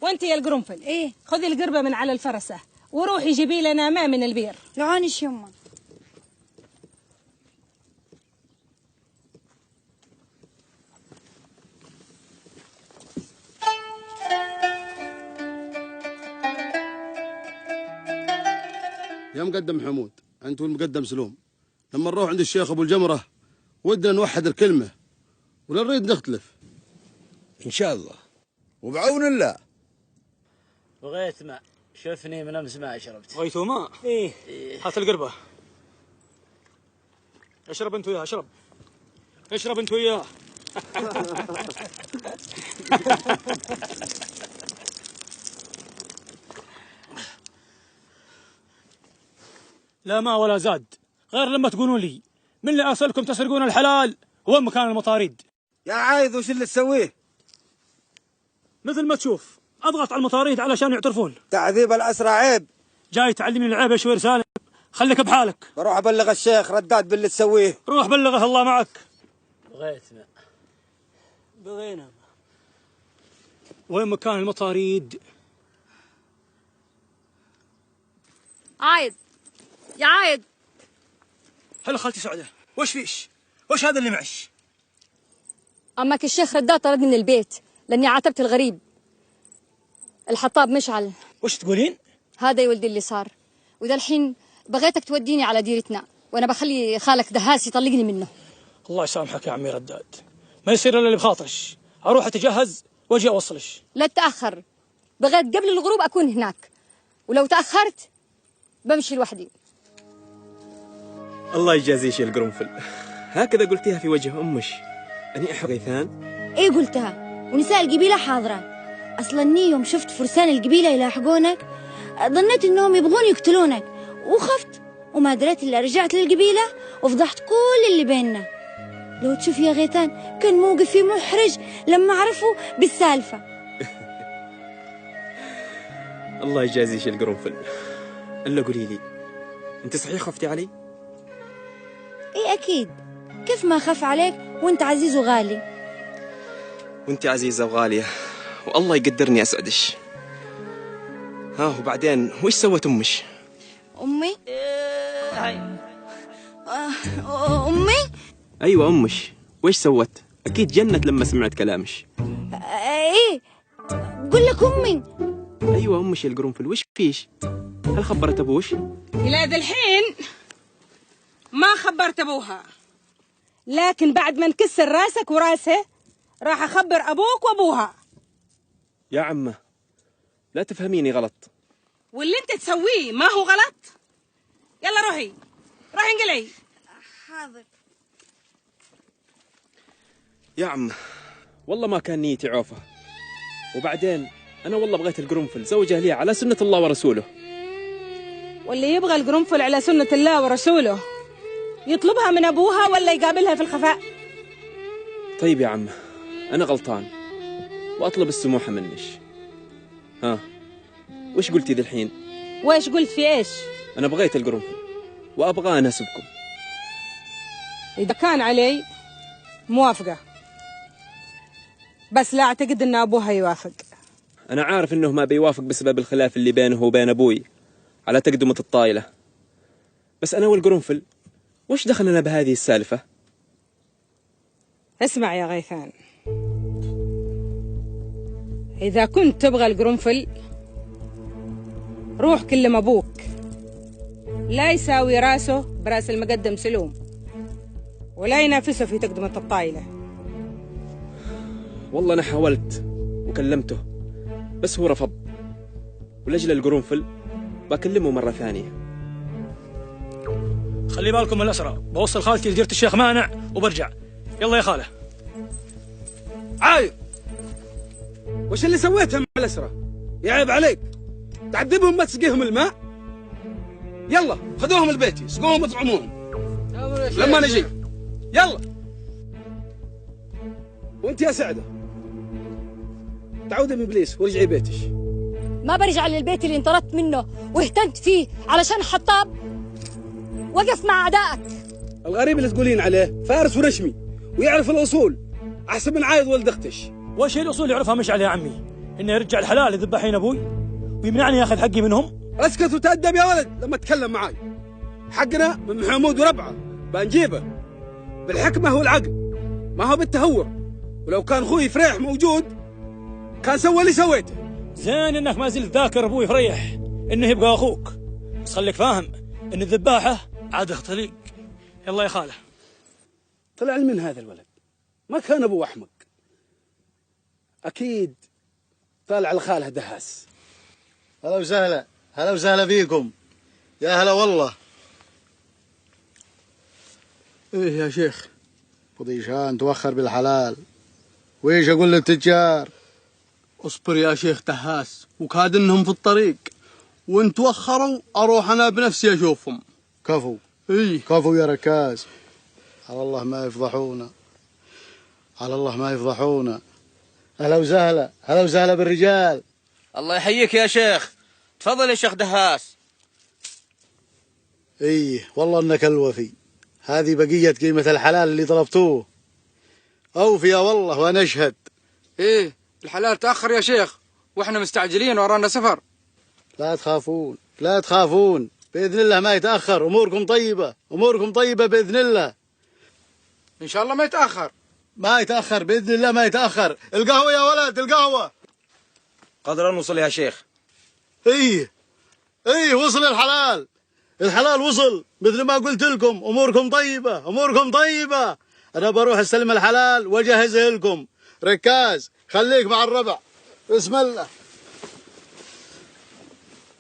وانت يا القرنفل ايه؟ خذي القربة من على الفرسة وروحي جيبي لنا ماء من البير. لعانش يما. يا مقدم حمود انت والمقدم سلوم، لما نروح عند الشيخ ابو الجمره ودنا نوحد الكلمه ولا نريد نختلف. ان شاء الله وبعون الله. بغيت ماء، شوفني من امس ما شربت. بغيتوا ماء؟ ايه هات القربة. اشرب انت وياه، اشرب اشرب انت وياه. لا ماء ولا زاد، غير لما تقولون لي من اللي ارسلكم تسرقون الحلال وين مكان المطاريد. يا عايض وش اللي تسويه؟ مثل ما تشوف اضغط على المطاريد علشان يعترفون. تعذيب الاسرى عيب. جاي تعلمني العيب يا شوير سالم؟ خليك بحالك. بروح ابلغ الشيخ رداد باللي تسويه. روح بلغه الله معك. بغيت ماء. بغينا ماء. وين مكان المطاريد؟ عايض يا عايض. هلا خالتي سعده، وش فيش؟ وش هذا اللي معش؟ عمك الشيخ رداد طردني من البيت لاني عاتبت الغريب. الحطاب مشعل. وش تقولين؟ هذا يا ولدي اللي صار، واذا الحين بغيتك توديني على ديرتنا وانا بخلي خالك دهاس يطلقني منه. الله يسامحك يا عمي رداد، ما يصير الا اللي بخاطرش. اروح اتجهز واجي اوصلش. لا تتاخر، بغيت قبل الغروب اكون هناك، ولو تاخرت بمشي لوحدي. الله يجازيش يا القرنفل، هكذا قلتيها في وجه أمش. أني أحب غيثان. ايه قلتها، ونساء القبيلة حاضرات. اصلا اني يوم شفت فرسان القبيلة يلاحقونك ظنيت انهم يبغون يقتلونك وخفت، وما دريت الا رجعت للقبيلة وفضحت كل اللي بيننا. لو تشوف يا غيثان كان موقفي محرج لما عرفوا بالسالفة. الله يجازيش يا القرنفل. إلا قولي لي، أنت صحيح خفتي علي؟ ايه اكيد، كيف ما خاف عليك وانت عزيز وغالي. وأنت عزيزة وغالية والله يقدرني أسعدش. ها وبعدين وش سوت أمش؟ امي؟ امي؟ أيوة أمش، وش سوت؟ أكيد جنت لما سمعت كلامش. ايه قل لك امي. أيوة أمش يا القرنفل، وش فيش؟ هل خبرت أبوش؟ إلى ذا الحين ما خبرت أبوها، لكن بعد ما نكسر راسك وراسه راح أخبر أبوك وأبوها. يا عمه لا تفهميني غلط، واللي أنت تسويه ما هو غلط. يلا روحي انقلعي. حاضر يا عمه والله ما كان نيتي عوفة، وبعدين أنا والله بغيت القرنفل زوجة لي على سنة الله ورسوله. واللي يبغى القرنفل على سنة الله ورسوله يطلبها من أبوها ولا يقابلها في الخفاء. طيب يا عمه أنا غلطان وأطلب السموحة منش. ها وش قلتي ذي الحين؟ وإيش قلت في إيش؟ أنا بغيت القرنفل وأبغى أناسبكم. إذا كان علي موافقة، بس لا أعتقد أن أبوها يوافق. أنا عارف إنه ما بيوافق بسبب الخلاف اللي بينه وبين أبوي على تقدمة الطايلة، بس أنا والقرنفل وش دخلنا بهذه السالفة؟ اسمع يا غيثان، إذا كنت تبغى القرنفل روح كلم أبوك لا يساوي راسه براس المقدم سلوم ولا ينافسه في تقدمة الطايلة. والله أنا حاولت وكلمته بس هو رفض، ولأجل القرنفل بكلمه مرة ثانية. خلي بالكم من الأسرى، بوصل خالتي لديرة الشيخ مانع وبرجع. يلا يا خاله. عايض وش اللي سويته مع الأسرى؟ يعيب عليك، تعذبهم ما تسقيهم الماء. يلا خذوهم البيت سقوهم وطعموهم لما نجي. يلا وانت يا سعده تعودي من ابليس ورجعي بيتش. ما برجع للبيت اللي انطردت منه واهتمت فيه علشان حطاب وقف مع اعدائك. الغريب اللي تقولين عليه فارس ورشمي ويعرف الاصول احسن من عايض ولد اختش. وش هي الأصول يعرفها مشعل يا عمي؟ إنه يرجع الحلال الذباحين أبوي ويمنعني ياخذ حقي منهم. اسكت وتأدب يا ولد لما تتكلم معاي. حقنا من محمود وربعه بنجيبه بالحكمة والعقل، ما هو بالتهور. ولو كان أخوي فريح موجود كان سوى اللي سويته. زين إنك ما زلت ذاكر أبوي فريح إنه يبقى أخوك، بس خليك فاهم إن الذباحة عادة طليق. يلا يا خاله. طلع من هذا الولد ما كان أبوه أحمق، أكيد طالع لخاله دهاس. هلا وسهلا، هلا وسهلا فيكم، يا هلا والله. إيه يا شيخ؟ فضيشان توخر بالحلال، وإيش أقول للتجار؟ اصبر يا شيخ دهاس، وكاد إنهم في الطريق وإن توخروا أروح أنا بنفسي أشوفهم. كفو إيه كفو يا ركاز، على الله ما يفضحونا، على الله ما يفضحونا. هلا وسهلا، هلا وسهلا بالرجال. الله يحييك يا شيخ. تفضل يا شيخ دهاس. إيه والله إنك الوفي، هذه بقية قيمة الحلال اللي طلبتوه. أوفي يا والله وأنا أشهد. إيه الحلال تأخر يا شيخ وإحنا مستعجلين ورانا سفر. لا تخافون لا تخافون، بإذن الله ما يتأخر، أموركم طيبة، أموركم طيبة بإذن الله. إن شاء الله ما يتأخر. ما يتأخر بإذن الله ما يتأخر. القهوة يا ولد، القهوة. قدر نوصل يا شيخ. إيه وصل الحلال، الحلال وصل مثل ما قلت لكم. أموركم طيبة، أموركم طيبة. أنا بروح استلم الحلال وأجهزه لكم. ركاز خليك مع الربع. بسم الله.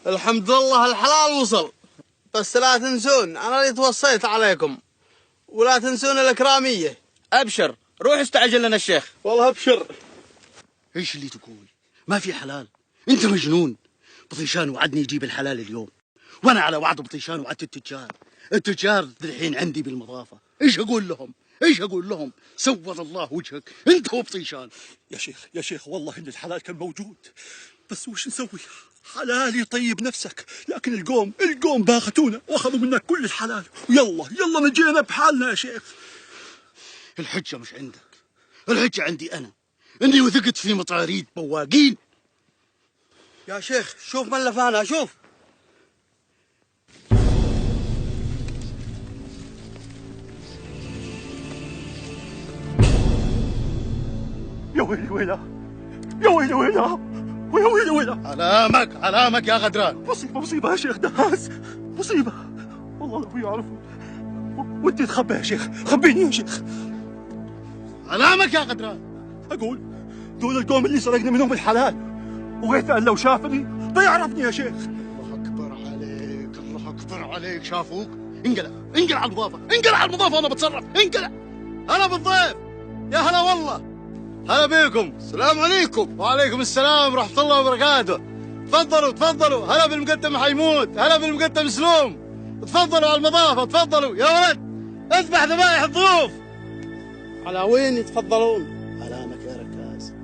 الحمد لله الحلال وصل، بس لا تنسون أنا اللي توصيت عليكم، ولا تنسون الإكرامية. أبشر روح استعجل لنا الشيخ. والله أبشر. إيش اللي تقول؟ ما في حلال؟ أنت مجنون. بطيشان وعدني يجيب الحلال اليوم، وأنا على وعد بطيشان وعدت التجار. التجار الحين عندي بالمضافة. إيش أقول لهم؟ إيش أقول لهم؟ سود الله وجهك أنت وبطيشان. يا شيخ والله إن الحلال كان موجود، بس وش نسوي؟ حلال يطيب نفسك، لكن القوم باختونا واخذوا منا كل الحلال، ويلا نجينا بحالنا يا شيخ. الحجة مش عندك، الحجة عندي أنا، إني وثقت في مطاريد بواقين. يا شيخ شوف من لفانا، شوف. يا ويلي ويلا، علامك يا غدران. مصيبة يا شيخ دهاس، مصيبة والله لو يعرفوا. ودي تخبى يا شيخ، خبيني يا شيخ. علامك يا غدران. أقول دول القوم اللي سرقنا منهم الحلال، وغيثان لو شافني بيعرفني يا شيخ. الله أكبر عليك، الله أكبر عليك. شافوك؟ انقلع على المضافة، انقلع على المضافة وأنا بتصرف. انقلع. هلا بالضيف، يا هلا والله. هلا بيكم. السلام عليكم. وعليكم السلام ورحمة الله وبركاته. تفضلوا. هلا بالمقدم حيمود، هلا بالمقدم سلوم. تفضلوا على المضافة، تفضلوا يا ولد. اذبح ذبايح الضيوف. على وين يتفضلون؟ علامك يا ركاز،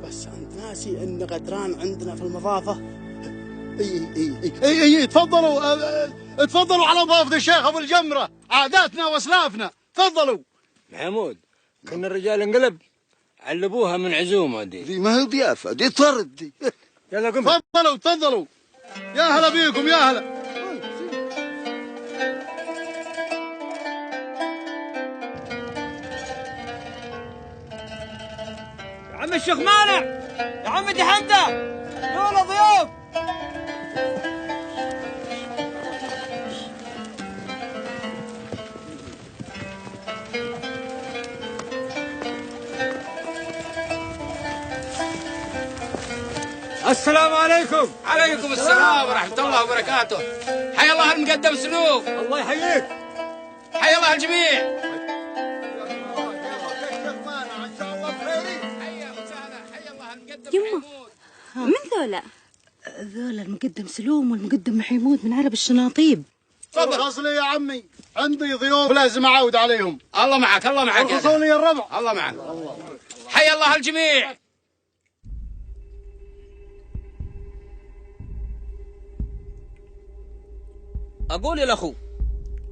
بس أنت ناسي إن غدران عندنا في المضافة. اي تفضلوا على مضافة الشيخ أبو الجمرة، عاداتنا وأسلافنا. تفضلوا. محمود كنا الرجال انقلب علبوها من عزومة دي ما هي ضيافة، دي طرد دي. يلا قم. تفضلوا. يا هلا بيكم، يا هلا. يا عم الشيخ مانع، يا عم تحدى دول ضيوف. السلام عليكم. عليكم السلام ورحمة الله وبركاته. حيا الله المقدم سلوك. الله يحييك. حيا الله الجميع. يما من ذولا؟ ذولا المقدم سلوم والمقدم محمود من عرب الشناطيب. تفضل. اصلي يا عمي عندي ضيوف لازم اعود عليهم. الله معك الله معك. ارخصوا لي الربع. الله معك. حيا الله الجميع. أقول يا الأخو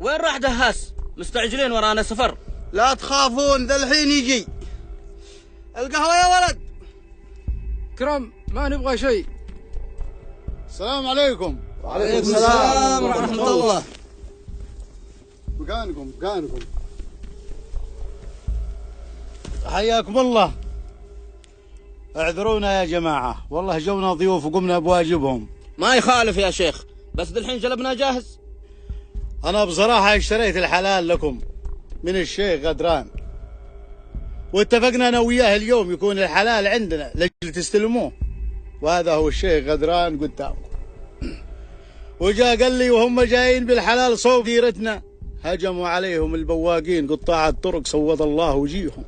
وين راح دهاس؟ مستعجلين ورانا سفر. لا تخافون ذا الحين يجي. القهوة يا ولد. كرم ما نبغى شيء. السلام عليكم. وعليكم السلام ورحمة الله. مكانكم. حياكم الله. اعذرونا يا جماعة، والله جونا ضيوف وقمنا بواجبهم. ما يخالف يا شيخ، بس بالحين جلبنا جاهز. أنا بصراحة اشتريت الحلال لكم من الشيخ غدران، واتفقنا أنا وياه اليوم يكون الحلال عندنا لجل تستلموه، وهذا هو الشيخ غدران قدامكم. وجاء قال لي وهم جايين بالحلال صوب ديرتنا هجموا عليهم البواقين قطاع الطرق سود الله وجيههم،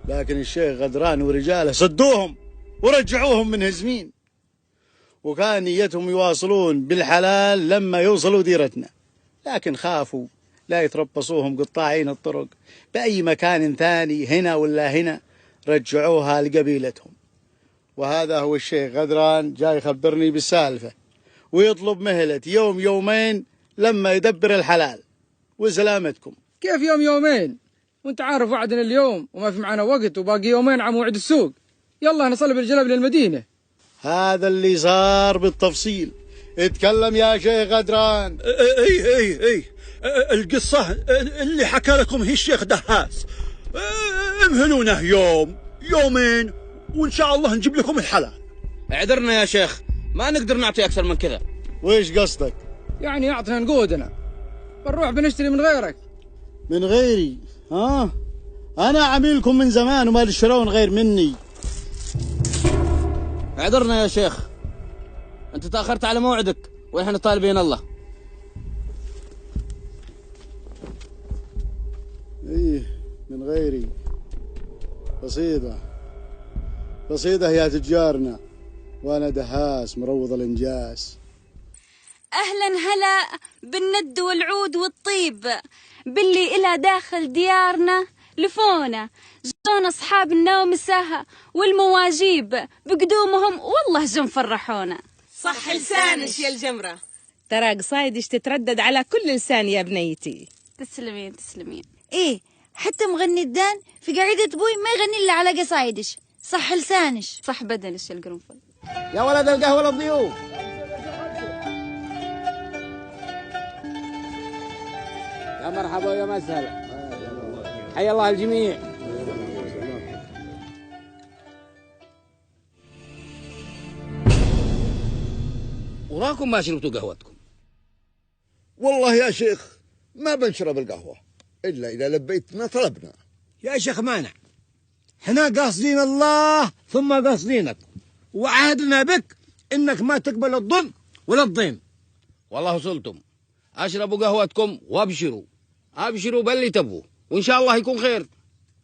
لكن الشيخ غدران ورجاله صدوهم ورجعوهم منهزمين، وكان نيتهم يواصلون بالحلال لما يوصلوا ديرتنا، لكن خافوا لا يتربصوهم قطاعين الطرق بأي مكان ثاني هنا ولا هنا، رجعوها لقبيلتهم. وهذا هو الشيخ غدران جاي يخبرني بالسالفة ويطلب مهلة يوم يومين لما يدبر الحلال. وسلامتكم. كيف يوم يومين؟ وانت عارف وعدنا اليوم وما في معنا وقت وباقي يومين على موعد السوق. يلا نصلب الجلب للمدينة. هذا اللي صار بالتفصيل. اتكلم يا شيخ غدران. اي القصة اللي حكى لكم هي الشيخ دهاس. امهلونا يوم يومين وان شاء الله نجيب لكم الحلال. اعذرنا يا شيخ، ما نقدر نعطي اكثر من كذا. ويش قصدك؟ يعني اعطنا نقودنا، بنروح بنشتري من غيرك. من غيري؟ ها؟ انا عميلكم من زمان وما تشترون غير مني. اعذرنا يا شيخ، انت تاخرت على موعدك ونحن طالبين الله. ايه من غيري. قصيدة يا تجارنا، وانا دهاس مروض الانجاس. أهلا هلا بالند والعود والطيب، باللي إلى داخل ديارنا لفونا، جونا أصحاب النوم الساهة والمواجيب بقدومهم والله جم فرحونا. صح لسانش يا الجمرة، ترى قصايدش تتردد على كل لسان يا بنيتي. تسلمين. إيه حتى مغني الدان في قاعدة بوي ما يغني إلا على قصايدش. صح لسانش صح بدنش يا القرنفل. يا ولد القهوة للضيوف. يا مرحبا ويا مسهلا، حيا الله الجميع. وراكم ما شربتوا قهوتكم؟ والله يا شيخ ما بنشرب القهوة إلا إذا لبيتنا طلبنا. يا شيخ مانع، احنا قاصدين الله ثم قاصدينك، وعهدنا بك انك ما تقبل الظلم ولا الضيم. والله وصلتم، اشربوا قهوتكم وابشروا، ابشروا باللي تبوا وان شاء الله يكون خير.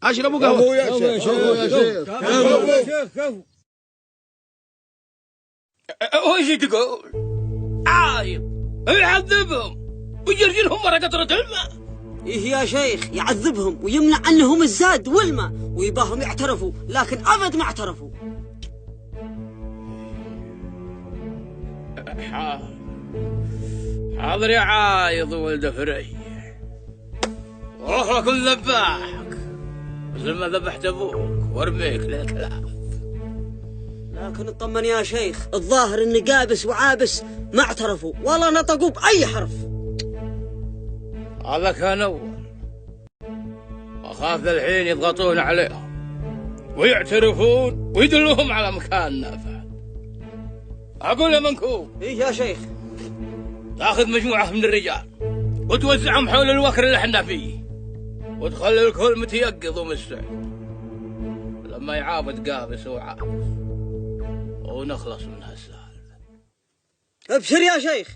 اشربوا قهوة يا شيخ. وش تقول؟ عايض يعذبهم ويجرجلهم ورا قطرة الماء. إيه يا شيخ، يعذبهم ويمنع عنهم الزاد والماء ويباهم يعترفوا، لكن أبد ما اعترفوا. حاضر يا عايض ولد فري، روح لك ذباحك مثل ما ذبحت أبوك وارميك للكلاب. لكن اطمن يا شيخ، الظاهر إن قابس وعابس ما اعترفوا ولا نطقوا بأي حرف. هذا كان أول، أخاف الحين يضغطون عليهم ويعترفون ويدلوهم على مكان نافع. أقول يا منكوب. إيه يا شيخ. تاخذ مجموعة من الرجال وتوزعهم حول الوكر اللي احنا فيه، وتخلي الكل متيقظ ومستعد لما يعابد قابس وعابس ونخلص من هالسالفة. ابشر يا شيخ.